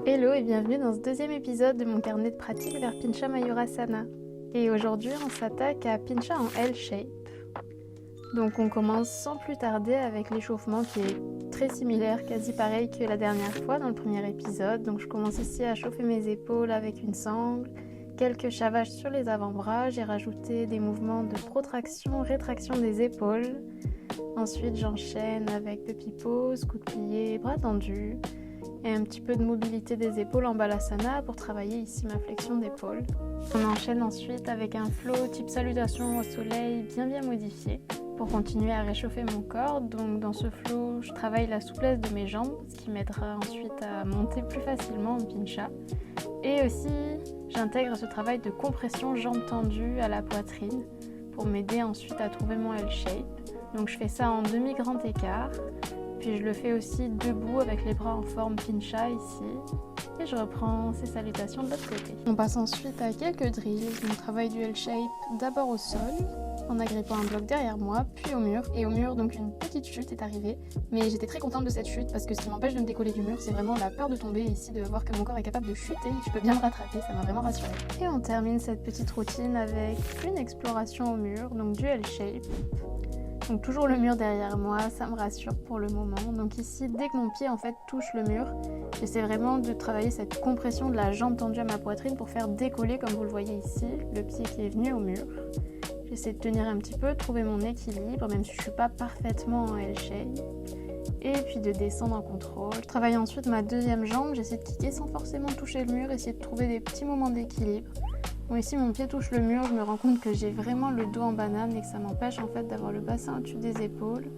Hello et bienvenue dans ce deuxième épisode de mon carnet de pratique vers Pincha Mayurasana. Et aujourd'hui on s'attaque à Pincha en L-shape. Donc on commence sans plus tarder avec l'échauffement qui est très similaire, quasi pareil que la dernière fois dans le premier épisode. Donc je commence ici à chauffer mes épaules avec une sangle, quelques chavages sur les avant-bras, j'ai rajouté des mouvements de protraction, rétraction des épaules. Ensuite j'enchaîne avec puppy pose, coude plié, bras tendus et un petit peu de mobilité des épaules en balasana pour travailler ici ma flexion d'épaule. On enchaîne ensuite avec un flow type salutation au soleil bien modifié pour continuer à réchauffer mon corps. Donc dans ce flow, je travaille la souplesse de mes jambes, ce qui m'aidera ensuite à monter plus facilement en pincha. Et aussi, j'intègre ce travail de compression jambes tendues à la poitrine pour m'aider ensuite à trouver mon L-shape. Donc je fais ça en demi-grand écart. Puis je le fais aussi debout avec les bras en forme pincha ici. Et je reprends ces salutations de l'autre côté. On passe ensuite à quelques drills. On travaille du L-shape d'abord au sol, en agrippant un bloc derrière moi, puis au mur. Et au mur, donc une petite chute est arrivée. Mais j'étais très contente de cette chute parce que ce qui m'empêche de me décoller du mur, c'est vraiment la peur de tomber ici, de voir que mon corps est capable de chuter et que je peux bien me rattraper. Ça m'a vraiment rassurée. Et on termine cette petite routine avec une exploration au mur, donc du L-shape. Donc toujours le mur derrière moi, ça me rassure pour le moment. Donc ici, dès que mon pied en fait touche le mur, j'essaie vraiment de travailler cette compression de la jambe tendue à ma poitrine pour faire décoller, comme vous le voyez ici, le pied qui est venu au mur. J'essaie de tenir un petit peu, trouver mon équilibre, même si je ne suis pas parfaitement en L-shape. Et puis de descendre en contrôle. Je travaille ensuite ma deuxième jambe, j'essaie de kicker sans forcément toucher le mur, essayer de trouver des petits moments d'équilibre. Bon, ici mon pied touche le mur, je me rends compte que j'ai vraiment le dos en banane et que ça m'empêche en fait d'avoir le bassin au-dessus des épaules.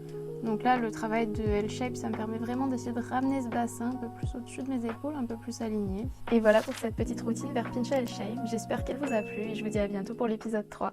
Donc là le travail de L-shape, ça me permet vraiment d'essayer de ramener ce bassin un peu plus au-dessus de mes épaules, un peu plus aligné. Et voilà pour cette petite routine vers Pincha L-shape, j'espère qu'elle vous a plu et je vous dis à bientôt pour l'épisode 3.